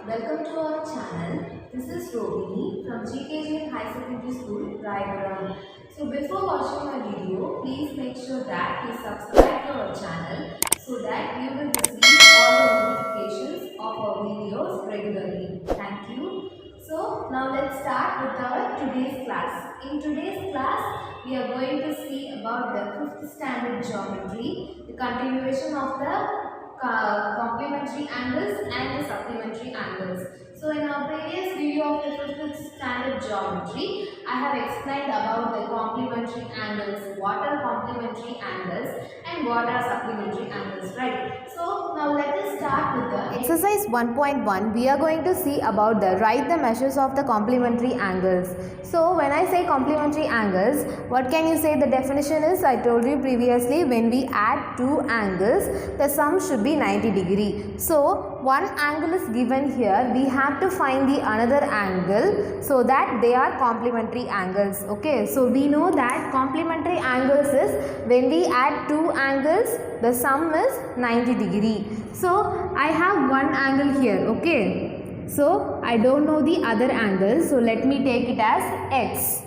Welcome to our channel. This is Rohini from GKJ High Secondary School, Raipuram. So before watching my video, please make sure that you subscribe to our channel so that you will receive all the notifications of our videos regularly. Thank you. So now let's start with our today's class. In today's class, we are going to see about the 5th standard geometry, the continuation of the complementary angles and the supplementary angles. So in our previous video of the 5th standard geometry, I have explained about the complementary angles, what are complementary angles and what are supplementary angles, right? So now let us start with the Exercise 1.1, we are going to see about the write the measures of the complementary angles. So when I say complementary angles, what can you say the definition is? I told you previously, when we add two angles, the sum should be 90 degree. So one angle is given here, we have to find the another angle so that they are complementary angles. Okay, so we know that complementary angles is when we add two angles, the sum is 90 degree. So I have one angle here. Okay, so I don't know the other angle, so let me take it as x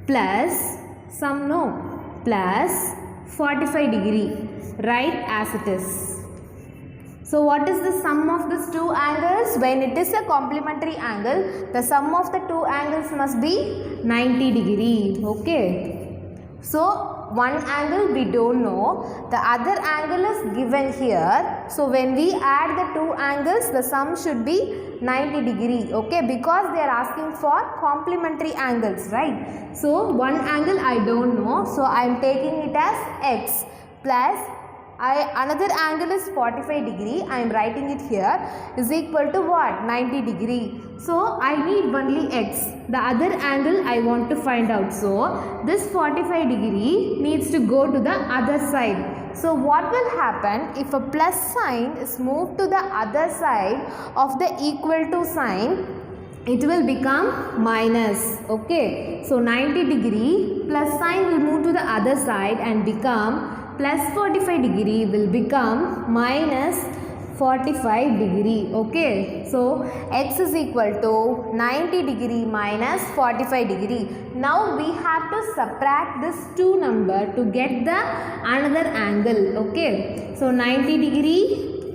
plus sum, no, plus 45 degree, right, as it is. So what is the sum of these two angles? When it is a complementary angle, the sum of the two angles must be 90 degree. Okay. So one angle we don't know, the other angle is given here. So when we add the two angles, the sum should be 90 degree. Okay, because they are asking for complementary angles, right? So one angle I don't know, so I am taking it as x plus another angle is 45 degree, I am writing it here, is equal to what? 90 degree. So I need only x. The other angle I want to find out. So this 45 degree needs to go to the other side. So what will happen if a plus sign is moved to the other side of the equal to sign? It will become minus. Okay, so 90 degree plus sign will move to the other side and become plus 45 degree will become minus 45 degree. Okay, so x is equal to 90 degree minus 45 degree. Now we have to subtract this two number to get the another angle. Okay, so 90 degree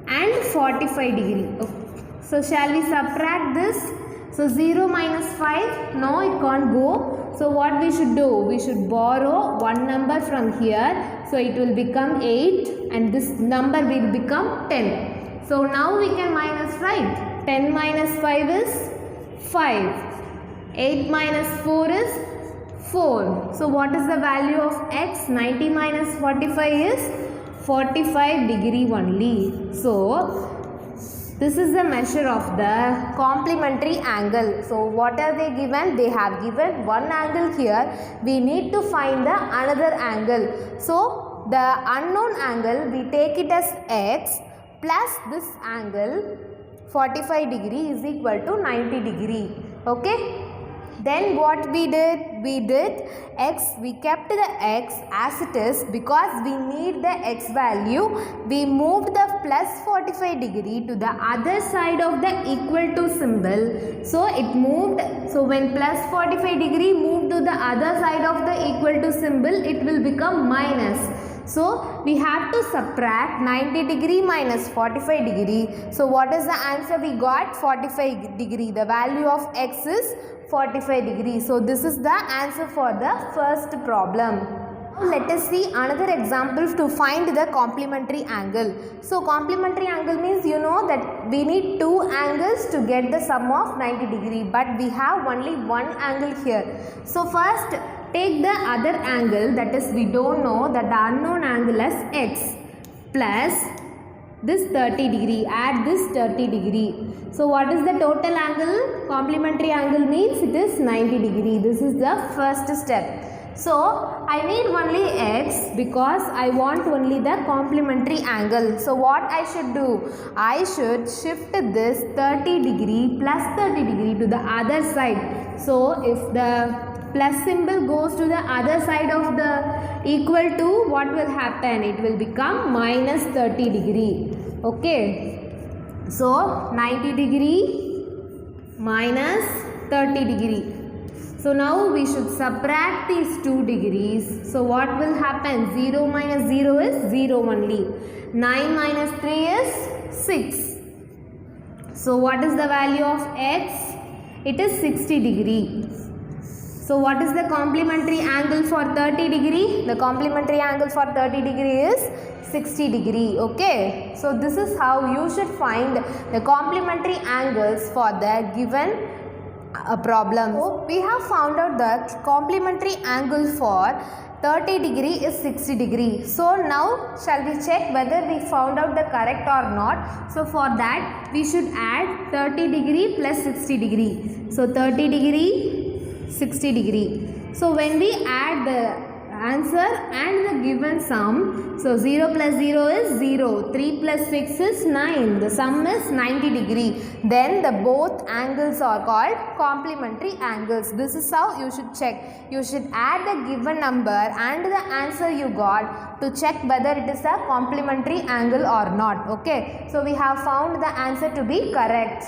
and 45 degree. Okay. So shall we subtract this? So 0 minus 5, no, it can't go. So what we should do? We should borrow one number from here. So it will become 8 and this number will become 10. So now we can minus, right? 10 minus 5 is 5. 8 minus 4 is 4. So what is the value of x? 90 minus 45 is 45 degree only. So this is the measure of the complementary angle. So what are they given? They have given one angle here. We need to find the another angle. So the unknown angle, we take it as x plus this angle 45 degree is equal to 90 degree. Okay. Then what we did? We did x, we kept the x as it is because we need the x value. We moved the plus 45 degree to the other side of the equal to symbol. So it moved, so when plus 45 degree moved to the other side of the equal to symbol, it will become minus. So we have to subtract 90 degree minus 45 degree. So what is the answer we got? 45 degree. The value of x is 45 degree. So this is the answer for the first problem. Now let us see another example to find the complementary angle. So complementary angle means you know that we need two angles to get the sum of 90 degree, but we have only one angle here. So first take the other angle, that is we don't know, that the unknown angle as x plus this 30 degree, add this 30 degree. So what is the total angle? Complementary angle means it is 90 degree. This is the first step. So I need only x because I want only the complementary angle. So what I should do? I should shift this 30 degree plus 30 degree to the other side. So if the plus symbol goes to the other side of the equal to, what will happen? It will become minus 30 degree. Okay. So 90 degree minus 30 degree. So now we should subtract these 2 degrees. So what will happen? 0 minus 0 is 0 only. 9 minus 3 is 6. So what is the value of x? It is 60 degree. So what is the complementary angle for 30 degree? The complementary angle for 30 degree is 60 degree. Okay. So this is how you should find the complementary angles for the given problem. So we have found out the complementary angle for 30 degree is 60 degree. So now shall we check whether we found out the correct or not. So for that we should add 30 degree plus 60 degree. So 30 degree, 60 degree. So when we add the answer and the given sum, so 0 plus 0 is 0, 3 plus 6 is 9, the sum is 90 degree. Then the both angles are called complementary angles. This is how you should check. You should add the given number and the answer you got to check whether it is a complementary angle or not. Okay, so we have found the answer to be correct.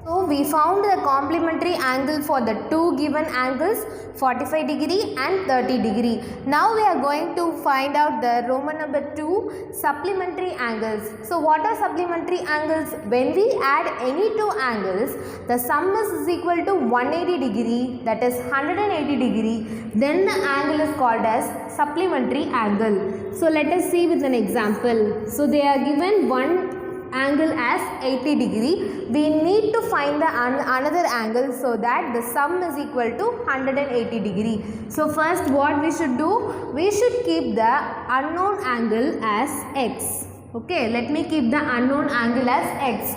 So we found the complementary angle for the two given angles, 45 degree and 30 degree. Now we are going to find out the Roman number 2 supplementary angles. So what are supplementary angles? When we add any two angles, the sum is equal to 180 degree, that is 180 degree, then the angle is called as supplementary angle. So let us see with an example. So they are given one angle as 80 degree. We need to find the another angle so that the sum is equal to 180 degree. So first what we should do? We should keep the unknown angle as x. Okay, let me keep the unknown angle as x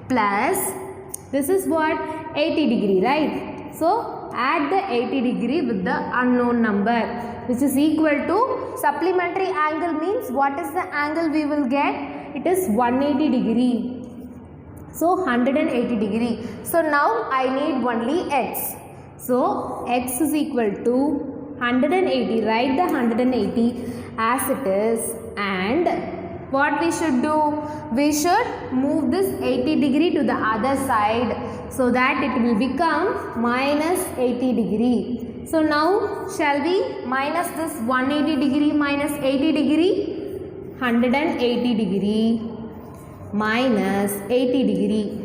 plus, this is what, 80 degree, right? So add the 80 degree with the unknown number, which is equal to supplementary angle means what is the angle we will get? It is 180 degree. So 180 degree. So now I need only x. So x is equal to 180. Write the 180 as it is, and what we should do? We should move this 80 degree to the other side so that it will become minus 80 degree. So now shall we minus this 180 degree minus 80 degree? 180 degree minus 80 degree.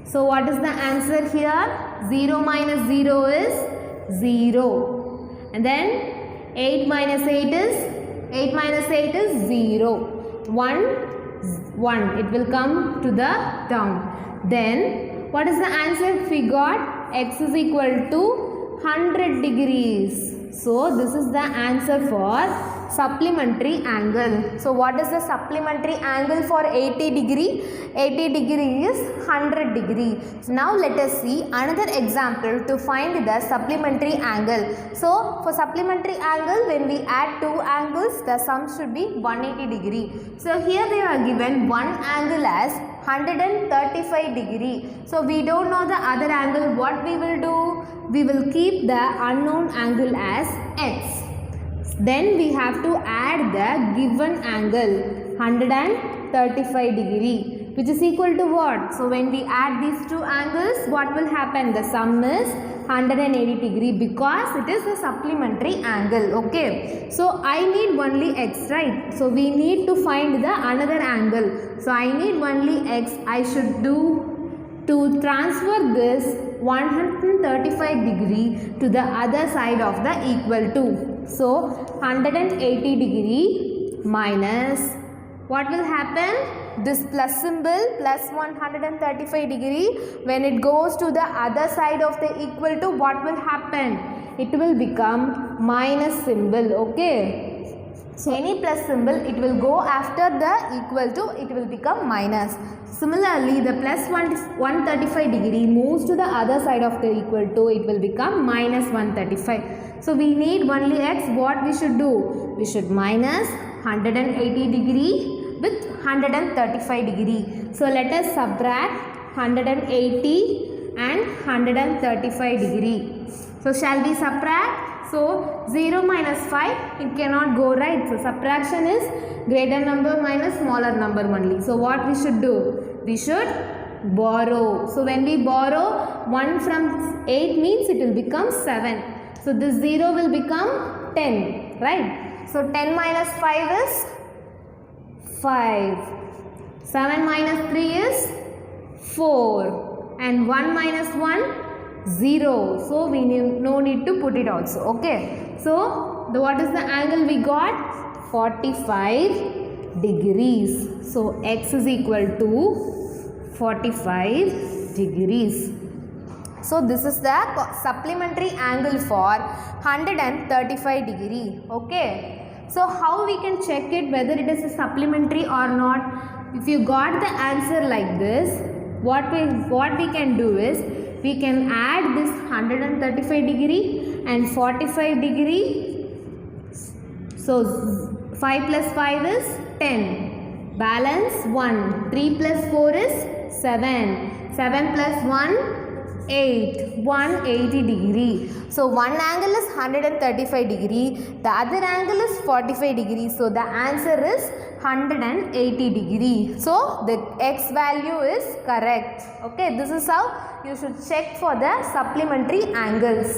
So what is the answer here? 0 minus 0 is 0. And then 8 minus 8 is 0. 1. It will come to the down. Then what is the answer? We got x is equal to 100 degrees. So this is the answer for supplementary angle. So what is the supplementary angle for 80 degree? 80 degree is 100 degree. So now let us see another example to find the supplementary angle. So for supplementary angle, when we add two angles, the sum should be 180 degree. So here they are given one angle as 135 degree. So we don't know the other angle. What we will do? We will keep the unknown angle as x. Then we have to add the given angle 135 degree, which is equal to what? So when we add these two angles, what will happen? The sum is 180 degree because it is a supplementary angle. Okay, so I need only x, right? So we need to find the another angle. So I need only x. I should do to transfer this 135 degree to the other side of the equal to. So 180 degree minus, what will happen? This plus symbol plus 135 degree, when it goes to the other side of the equal to, what will happen? It will become minus symbol. Okay. So any plus symbol, it will go after the equal to, it will become minus. Similarly, the plus 135 degree moves to the other side of the equal to, it will become minus 135. So we need only x. What we should do? We should minus 180 degree with 135 degree. So let us subtract 180 and 135 degree. So shall we subtract? So 0 minus 5, it cannot go, right? So subtraction is greater number minus smaller number only. So what we should do? We should borrow. So when we borrow 1 from 8 means it will become 7. So this 0 will become 10, right? So 10 minus 5 is 5. 7 minus 3 is 4. And 1 minus 1, 0. So we no need to put it also. Okay. So what is the angle we got? 45 degrees. So x is equal to 45 degrees. So this is the supplementary angle for 135 degree. Okay. So how we can check it whether it is a supplementary or not? If you got the answer like this, what we can do is we can add this 135 degree and 45 degree. So 5 plus 5 is 10. Balance 1. 3 plus 4 is 7. 7 plus 1 8. 180 degree. So one angle is 135 degree. The other angle is 45 degree. So the answer is 180 degree. So the x value is correct. Okay, this is how you should check for the supplementary angles.